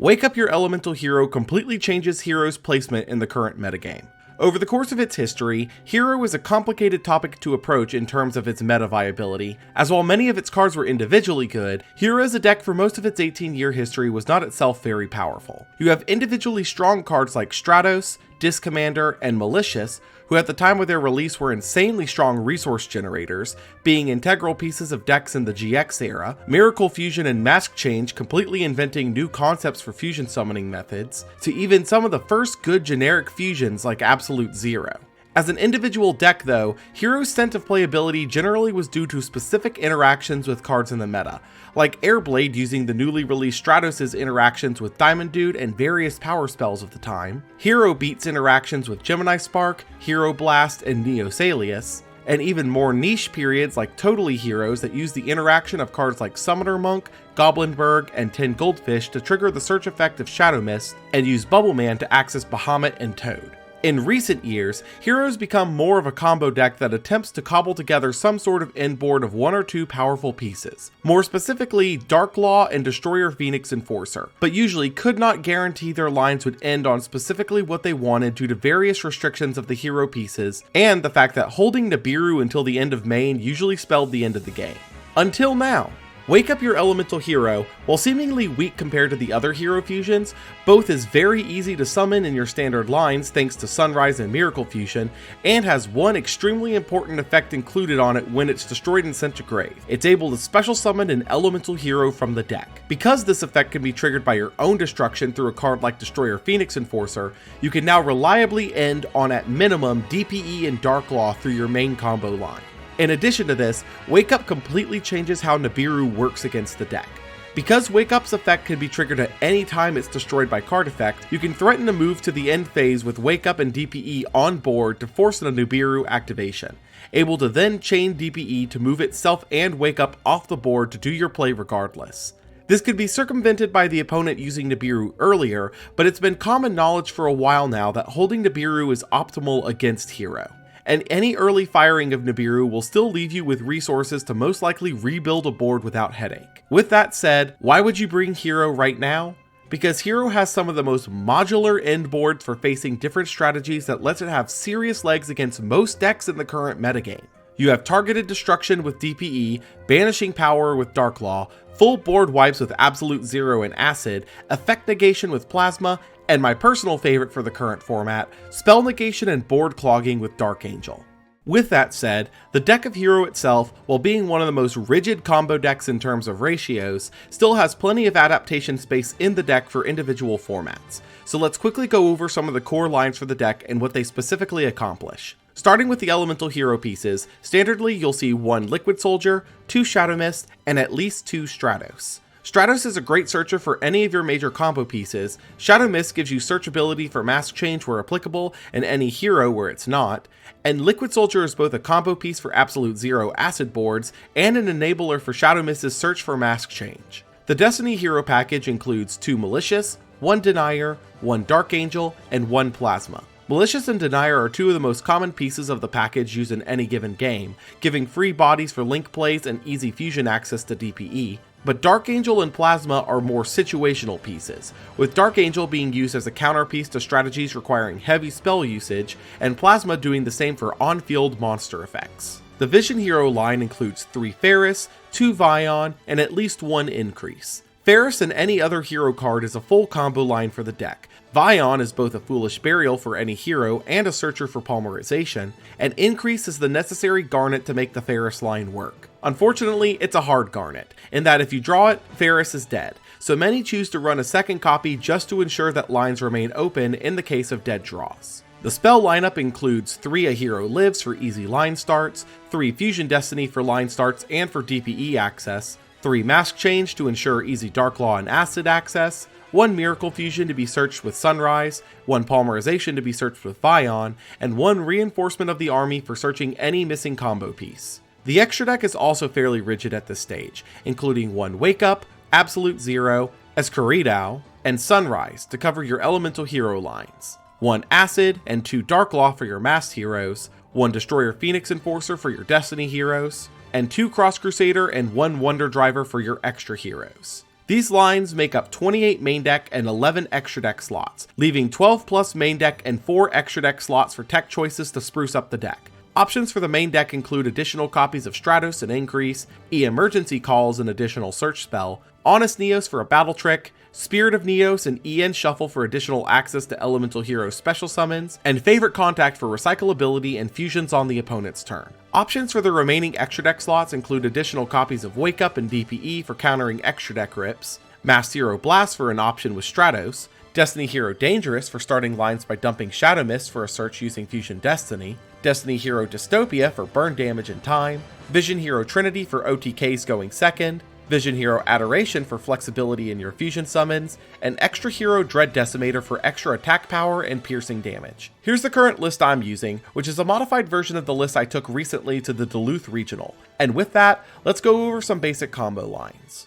Wake Up Your Elemental Hero completely changes Hero's placement in the current metagame. Over the course of its history, Hero is a complicated topic to approach in terms of its meta viability, as while many of its cards were individually good, Hero as a deck for most of its 18-year history was not itself very powerful. You have individually strong cards like Stratos, Disc Commander, and Malicious, who at the time of their release were insanely strong resource generators, being integral pieces of decks in the GX era, Miracle Fusion and Mask Change completely inventing new concepts for fusion summoning methods, to even some of the first good generic fusions like Absolute Zero. As an individual deck though, Hero's scent of playability generally was due to specific interactions with cards in the meta, like Airblade using the newly released Stratos' interactions with Diamond Dude and various power spells of the time, Hero Beat's interactions with Gemini Spark, Hero Blast, and Neo Salius, and even more niche periods like Totally Heroes that use the interaction of cards like Summoner Monk, Goblinberg, and 10 Goldfish to trigger the search effect of Shadow Mist, and use Bubble Man to access Bahamut and Toad. In recent years, Hero's become more of a combo deck that attempts to cobble together some sort of end board of one or two powerful pieces, more specifically Darklaw and Destroyer Phoenix Enforcer, but usually could not guarantee their lines would end on specifically what they wanted due to various restrictions of the hero pieces, and the fact that holding Nibiru until the end of main usually spelled the end of the game. Until now. Wake Up Your Elemental Hero, while seemingly weak compared to the other hero fusions, both is very easy to summon in your standard lines thanks to Sunrise and Miracle Fusion, and has one extremely important effect included on it when it's destroyed and sent to grave. It's able to special summon an elemental hero from the deck. Because this effect can be triggered by your own destruction through a card like Destroyer Phoenix Enforcer, you can now reliably end on at minimum DPE and Darklaw through your main combo line. In addition to this, Wake Up completely changes how Nibiru works against the deck. Because Wake Up's effect can be triggered at any time it's destroyed by card effect, you can threaten a move to the end phase with Wake Up and DPE on board to force a Nibiru activation, able to then chain DPE to move itself and Wake Up off the board to do your play regardless. This could be circumvented by the opponent using Nibiru earlier, but it's been common knowledge for a while now that holding Nibiru is optimal against Hero. And any early firing of Nibiru will still leave you with resources to most likely rebuild a board without headache. With that said, why would you bring Hero right now? Because Hero has some of the most modular end boards for facing different strategies that lets it have serious legs against most decks in the current metagame. You have targeted destruction with DPE, banishing power with Darklaw, full board wipes with Absolute Zero and Acid, effect negation with Plasma, and my personal favorite for the current format, spell negation and board clogging with Dark Angel. With that said, the deck of Hero itself, while being one of the most rigid combo decks in terms of ratios, still has plenty of adaptation space in the deck for individual formats. So let's quickly go over some of the core lines for the deck and what they specifically accomplish. Starting with the elemental hero pieces, standardly you'll see 1 Liquid Soldier, 2 Shadow Mist, and at least 2 Stratos. Stratos is a great searcher for any of your major combo pieces, Shadow Mist gives you searchability for Mask Change where applicable and any hero where it's not, and Liquid Soldier is both a combo piece for Absolute Zero Acid boards and an enabler for Shadow Mist's search for Mask Change. The Destiny Hero package includes 2 Malicious, 1 Denier, 1 Dark Angel, and 1 Plasma. Malicious and Denier are 2 of the most common pieces of the package used in any given game, giving free bodies for link plays and easy fusion access to DPE, but Dark Angel and Plasma are more situational pieces, with Dark Angel being used as a counterpiece to strategies requiring heavy spell usage, and Plasma doing the same for on-field monster effects. The Vision Hero line includes 3 Ferris, 2 Vion, and at least 1 Increase. Ferris and any other hero card is a full combo line for the deck. Vion is both a Foolish Burial for any hero and a searcher for Polymerization, and Increase is the necessary Garnet to make the Ferris line work. Unfortunately, it's a hard Garnet, in that if you draw it, Ferris is dead, so many choose to run a second copy just to ensure that lines remain open in the case of dead draws. The spell lineup includes 3 A Hero Lives for easy line starts, 3 Fusion Destiny for line starts and for DPE access, 3 Mask Change to ensure easy Darklaw and Acid access, 1 Miracle Fusion to be searched with Sunrise, 1 Polymerization to be searched with Vion, and 1 Reinforcement of the Army for searching any missing combo piece. The extra deck is also fairly rigid at this stage, including 1 Wake Up, Absolute Zero, Escuridao, and Sunrise to cover your elemental hero lines, 1 Acid and 2 Darklaw for your masked heroes, 1 Destroyer Phoenix Enforcer for your Destiny heroes, and 2 Cross Crusader and 1 Wonder Driver for your extra heroes. These lines make up 28 main deck and 11 extra deck slots, leaving 12 plus main deck and 4 extra deck slots for tech choices to spruce up the deck. Options for the main deck include additional copies of Stratos and Increase, E-Emergency Calls an additional search spell, Honest Neos for a battle trick, Spirit of Neos and EN Shuffle for additional access to Elemental Hero special summons, and Favorite Contact for recyclability and fusions on the opponent's turn. Options for the remaining extra deck slots include additional copies of Wake Up and DPE for countering extra deck rips, Masked Hero Blast for an option with Stratos, Destiny Hero Dangerous for starting lines by dumping Shadow Mist for a search using Fusion Destiny, Destiny Hero Dystopia for burn damage and time, Vision Hero Trinity for OTKs going second, Vision Hero Adoration for flexibility in your fusion summons, and Extra Hero Dread Decimator for extra attack power and piercing damage. Here's the current list I'm using, which is a modified version of the list I took recently to the Duluth Regional. And with that, let's go over some basic combo lines.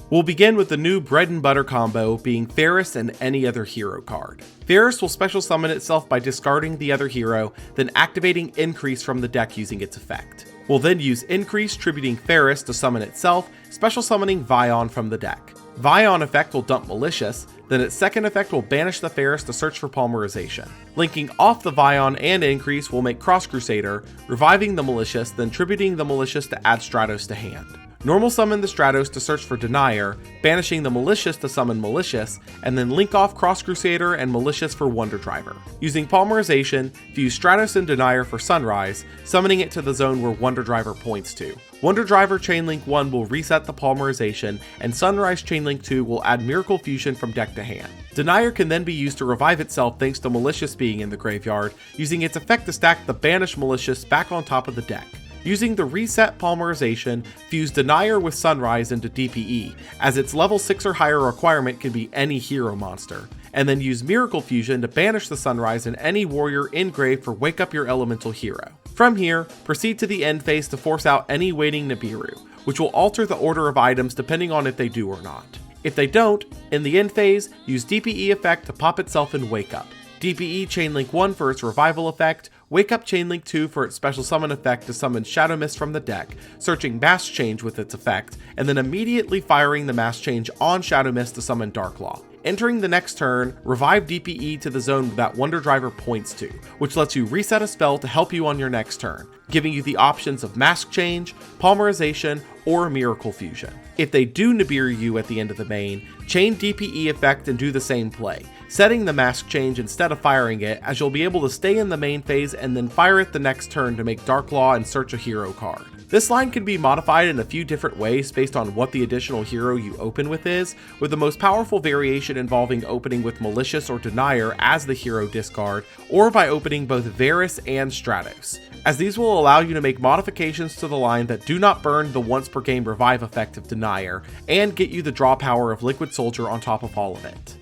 We'll begin with the new bread and butter combo being Ferris and any other hero card. Ferris will special summon itself by discarding the other hero, then activating Increase from the deck using its effect. We'll then use Increase tributing Ferris to summon itself, special summoning Vion from the deck. Vion effect will dump Malicious, then its second effect will banish the Ferris to search for Polymerization. Linking off the Vion and Increase will make Cross Crusader, reviving the Malicious, then tributing the Malicious to add Stratos to hand. Normal summon the Stratos to search for Denier, banishing the Malicious to summon Malicious, and then link off Cross Crusader and Malicious for Wonder Driver. Using Polymerization, fuse Stratos and Denier for Sunrise, summoning it to the zone where Wonder Driver points to. Wonder Driver Chainlink 1 will reset the Polymerization, and Sunrise Chainlink 2 will add Miracle Fusion from deck to hand. Denier can then be used to revive itself thanks to Malicious being in the graveyard, using its effect to stack the banished Malicious back on top of the deck. Using the reset Polymerization, fuse Denier with Sunrise into DPE, as its level 6 or higher requirement can be any hero monster, and then use Miracle Fusion to banish the Sunrise and any warrior in grave for Wake Up Your Elemental Hero. From here, proceed to the end phase to force out any waiting Nibiru, which will alter the order of items depending on if they do or not. If they don't, in the end phase, use DPE effect to pop itself in Wake Up. DPE Chainlink 1 for its revival effect, Wake Up Chainlink 2 for its special summon effect to summon Shadow Mist from the deck, searching Mass Change with its effect, and then immediately firing the Mass Change on Shadow Mist to summon Darklaw. Entering the next turn, revive DPE to the zone that Wonder Driver points to, which lets you reset a spell to help you on your next turn, giving you the options of Mask Change, Polymerization, or Miracle Fusion. If they do Nibiru you at the end of the main, chain DPE effect and do the same play, setting the Mask Change instead of firing it, as you'll be able to stay in the main phase and then fire it the next turn to make Darklaw and search a hero card. This line can be modified in a few different ways based on what the additional hero you open with is, with the most powerful variation involving opening with Malicious or Denier as the hero discard, or by opening both Varus and Stratos, as these will allow you to make modifications to the line that do not burn the once per game revive effect of Denier, and get you the draw power of Liquid Soldier on top of all of it.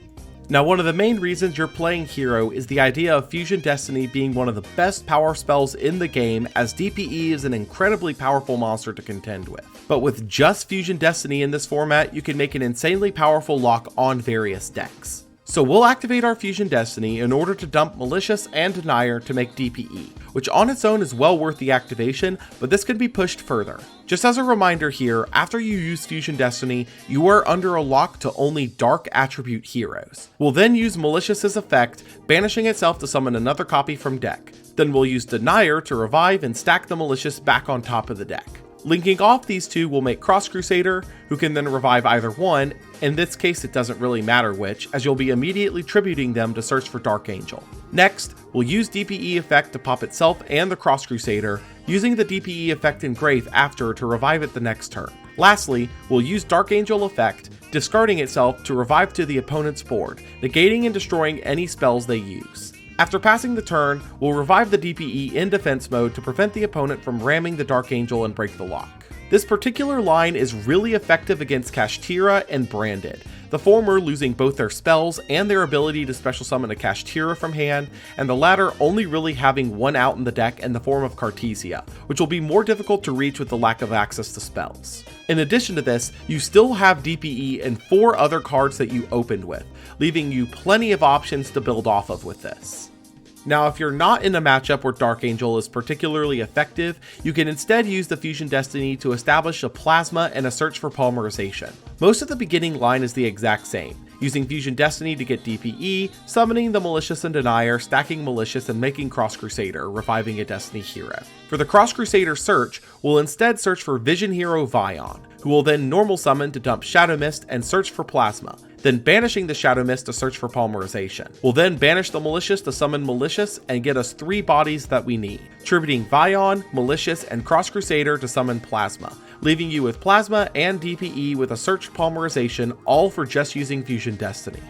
Now, one of the main reasons you're playing Hero is the idea of Fusion Destiny being one of the best power spells in the game, as DPE is an incredibly powerful monster to contend with. But with just Fusion Destiny in this format, you can make an insanely powerful lock on various decks. So we'll activate our Fusion Destiny in order to dump Malicious and Denier to make DPE, which on its own is well worth the activation, but this can be pushed further. Just as a reminder here, after you use Fusion Destiny, you are under a lock to only Dark Attribute heroes. We'll then use Malicious's effect, banishing itself to summon another copy from deck. Then we'll use Denier to revive and stack the Malicious back on top of the deck. Linking off these two will make Cross Crusader, who can then revive either one. In this case, it doesn't really matter which, as you'll be immediately tributing them to search for Dark Angel. Next, we'll use DPE effect to pop itself and the Cross Crusader, using the DPE effect in Grave after to revive it the next turn. Lastly, we'll use Dark Angel effect, discarding itself to revive to the opponent's board, negating and destroying any spells they use. After passing the turn, we'll revive the DPE in defense mode to prevent the opponent from ramming the Dark Angel and break the lock. This particular line is really effective against Kashtira and Branded, the former losing both their spells and their ability to special summon a Kashtira from hand, and the latter only really having one out in the deck in the form of Cartesia, which will be more difficult to reach with the lack of access to spells. In addition to this, you still have DPE and 4 other cards that you opened with, leaving you plenty of options to build off of with this. Now, if you're not in a matchup where Dark Angel is particularly effective, you can instead use the Fusion Destiny to establish a Plasma and a search for polymerization. Most of the beginning line is the exact same, using Fusion Destiny to get DPE, summoning the Malicious and Denier, stacking Malicious, and making Cross Crusader, reviving a Destiny hero. For the Cross Crusader search, we'll instead search for Vision Hero Vion, who will then normal summon to dump Shadow Mist and search for Plasma, then banishing the Shadow Mist to search for polymerization. We'll then banish the Malicious to summon Malicious and get us 3 bodies that we need, tributing Vion, Malicious, and Cross Crusader to summon Plasma, leaving you with Plasma and DPE with a search polymerization, all for just using Fusion Destiny.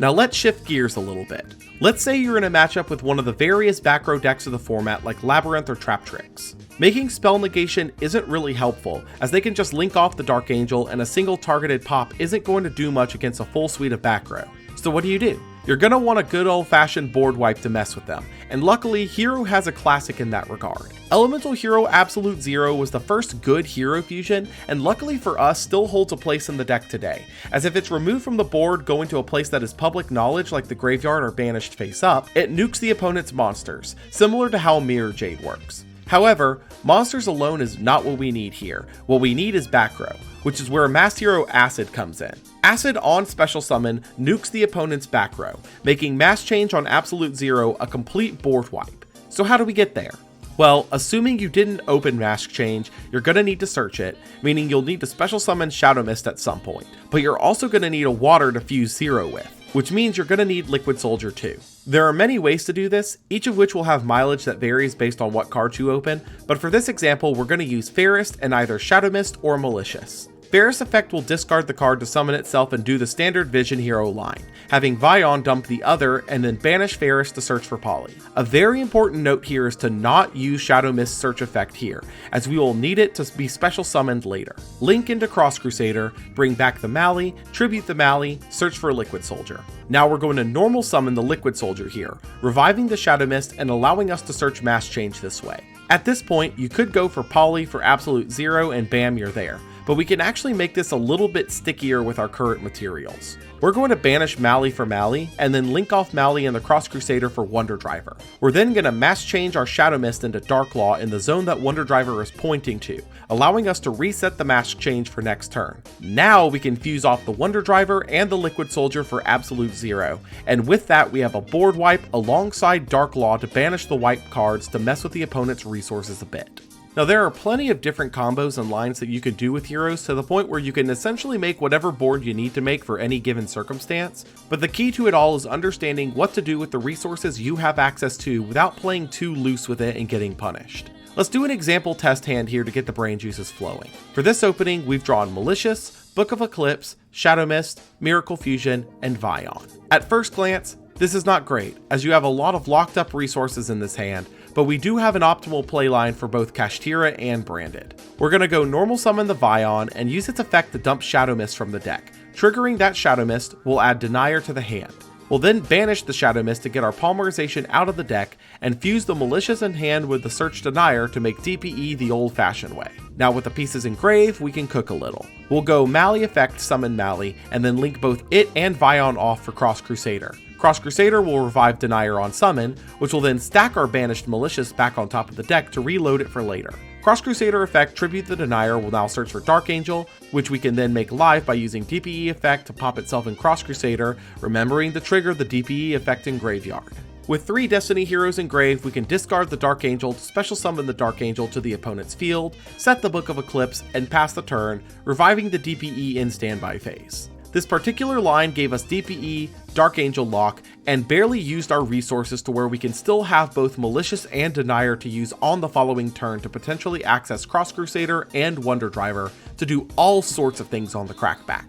Now let's shift gears a little bit. Let's say you're in a matchup with one of the various back row decks of the format like Labyrinth or Trap Tricks. Making spell negation isn't really helpful, as they can just link off the Dark Angel and a single targeted pop isn't going to do much against a full suite of back row. So what do? You're going to want a good old-fashioned board wipe to mess with them, and luckily Hero has a classic in that regard. Elemental Hero Absolute Zero was the first good hero fusion, and luckily for us still holds a place in the deck today, as if it's removed from the board going to a place that is public knowledge like the graveyard or banished face up, it nukes the opponent's monsters, similar to how Mirror Jade works. However, monsters alone is not what we need here. What we need is back row, which is where Masked Hero Acid comes in. Acid on special summon nukes the opponent's back row, making Mass Change on Absolute Zero a complete board wipe. So how do we get there? Well, assuming you didn't open Mask Change, you're going to need to search it, meaning you'll need to special summon Shadow Mist at some point, but you're also going to need a water to fuse Zero with, which means you're going to need Liquid Soldier too. There are many ways to do this, each of which will have mileage that varies based on what cards you open, but for this example we're going to use Fairest and either Shadow Mist or Malicious. Fairest effect will discard the card to summon itself and do the standard Vision Hero line, having Vion dump the other and then banish Fairest to search for Poly. A very important note here is to not use Shadow Mist search effect here, as we will need it to be special summoned later. Link into Cross Crusader, bring back the Mali, tribute the Mali, search for Liquid Soldier. Now we're going to normal summon the Liquid Soldier here, reviving the Shadow Mist and allowing us to search Mass Change this way. At this point, you could go for Poly for Absolute Zero and bam, you're there. But we can actually make this a little bit stickier with our current materials. We're going to banish Mali for Mali, and then link off Mali and the Cross Crusader for Wonder Driver. We're then going to Mass Change our Shadow Mist into Dark Law in the zone that Wonder Driver is pointing to, allowing us to reset the Mass Change for next turn. Now we can fuse off the Wonder Driver and the Liquid Soldier for Absolute Zero, and with that we have a board wipe alongside Dark Law to banish the wipe cards to mess with the opponent's resources a bit. Now there are plenty of different combos and lines that you can do with heroes to the point where you can essentially make whatever board you need to make for any given circumstance, but the key to it all is understanding what to do with the resources you have access to without playing too loose with it and getting punished. Let's do an example test hand here to get the brain juices flowing. For this opening, we've drawn Malicious, Book of Eclipse, Shadow Mist, Miracle Fusion, and Vion. At first glance, this is not great, as you have a lot of locked up resources in this hand, but we do have an optimal playline for both Kashtira and Branded. We're going to go normal summon the Vion and use its effect to dump Shadow Mist from the deck. Triggering that Shadow Mist, we'll add Denier to the hand. We'll then banish the Shadow Mist to get our polymerization out of the deck and fuse the Malicious in hand with the Search Denier to make DPE the old-fashioned way. Now with the pieces in grave, we can cook a little. We'll go Mali effect summon Mali and then link both it and Vion off for Cross Crusader. Cross Crusader will revive Denier on summon, which will then stack our banished Malicious back on top of the deck to reload it for later. Cross Crusader effect tribute the Denier will now search for Dark Angel, which we can then make live by using DPE effect to pop itself in Cross Crusader, remembering to trigger the DPE effect in Graveyard. With 3 Destiny heroes in grave, we can discard the Dark Angel to special summon the Dark Angel to the opponent's field, set the Book of Eclipse, and pass the turn, reviving the DPE in standby phase. This particular line gave us DPE, Dark Angel lock, and barely used our resources to where we can still have both Malicious and Denier to use on the following turn to potentially access Cross Crusader and Wonder Driver to do all sorts of things on the crackback.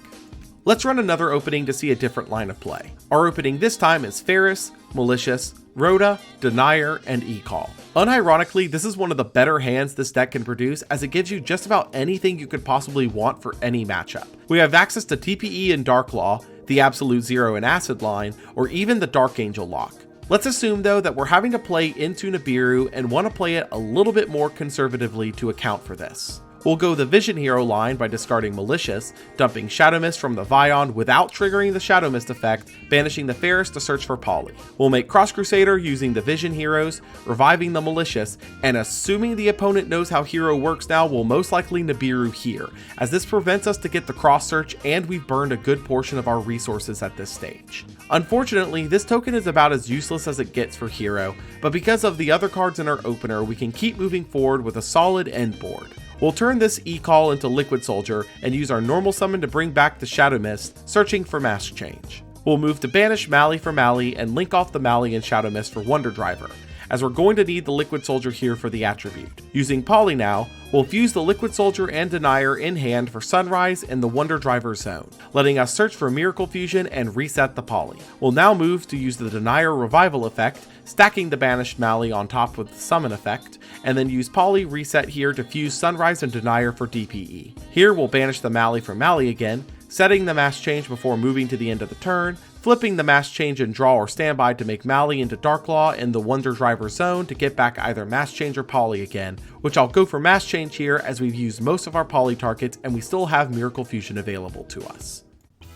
Let's run another opening to see a different line of play. Our opening this time is Ferris, Malicious, Rhoda, Denier, and E-Call. Unironically, this is one of the better hands this deck can produce, as it gives you just about anything you could possibly want for any matchup. We have access to TPE and Dark Law, the Absolute Zero and Acid line, or even the Dark Angel lock. Let's assume though that we're having to play into Nibiru and want to play it a little bit more conservatively to account for this. We'll go the Vision Hero line by discarding Malicious, dumping Shadow Mist from the Vion without triggering the Shadow Mist effect, banishing the Ferris to search for Poly. We'll make Cross Crusader using the Vision Heroes, reviving the Malicious, and assuming the opponent knows how Hero works now, we'll most likely Nibiru here, as this prevents us to get the cross search and we've burned a good portion of our resources at this stage. Unfortunately, this token is about as useless as it gets for Hero, but because of the other cards in our opener, we can keep moving forward with a solid end board. We'll turn this E-Call into Liquid Soldier and use our normal summon to bring back the Shadow Mist, searching for Mask Change. We'll move to banish Mali for Mali and link off the Mali and Shadow Mist for Wonder Driver, as we're going to need the Liquid Soldier here for the attribute. Using Poly now, we'll fuse the Liquid Soldier and Denier in hand for Sunrise in the Wonder Driver zone, letting us search for Miracle Fusion and reset the Poly. We'll now move to use the Denier Revival effect, stacking the banished Mali on top with the Summon effect, and then use Poly Reset here to fuse Sunrise and Denier for DPE. Here we'll banish the Mali from Mali again, setting the Mask Change before moving to the end of the turn, flipping the Mask Change and draw or standby to make Mali into Darklaw in the Wonder Driver zone to get back either Mask Change or Poly again, which I'll go for Mask Change here as we've used most of our Poly targets and we still have Miracle Fusion available to us.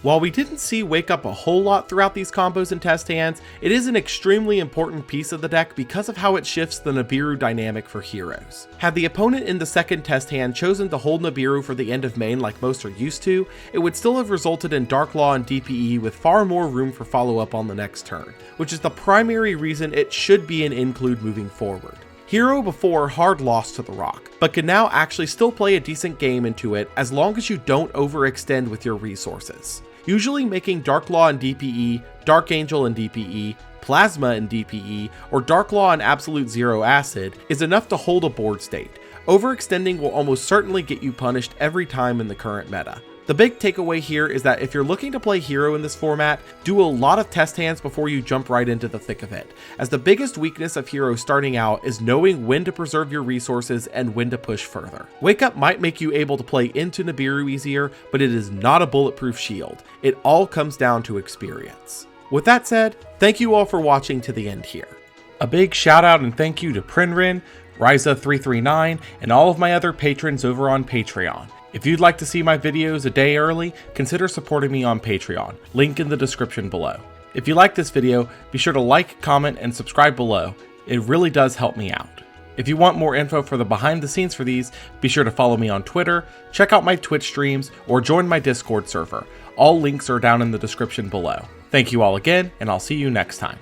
While we didn't see Wake Up a whole lot throughout these combos and test hands, it is an extremely important piece of the deck because of how it shifts the Nibiru dynamic for heroes. Had the opponent in the second test hand chosen to hold Nibiru for the end of main like most are used to, it would still have resulted in Darklaw and DPE with far more room for follow-up on the next turn, which is the primary reason it should be an include moving forward. Hero before hard lost to the Rock, but can now actually still play a decent game into it as long as you don't overextend with your resources. Usually making Darklaw and DPE, Dark Angel and DPE, Plasma and DPE, or Darklaw and Absolute Zero Acid is enough to hold a board state. Overextending will almost certainly get you punished every time in the current meta. The big takeaway here is that if you're looking to play Hero in this format, do a lot of test hands before you jump right into the thick of it, as the biggest weakness of Hero starting out is knowing when to preserve your resources and when to push further. Wake Up might make you able to play into Nibiru easier, but it is not a bulletproof shield. It all comes down to experience. With that said, thank you all for watching to the end here. A big shout out and thank you to Prinrin, Ryza339, and all of my other patrons over on Patreon. If you'd like to see my videos a day early, consider supporting me on Patreon, link in the description below. If you like this video, be sure to like, comment, and subscribe below. It really does help me out. If you want more info for the behind the scenes for these, be sure to follow me on Twitter, check out my Twitch streams, or join my Discord server. All links are down in the description below. Thank you all again, and I'll see you next time.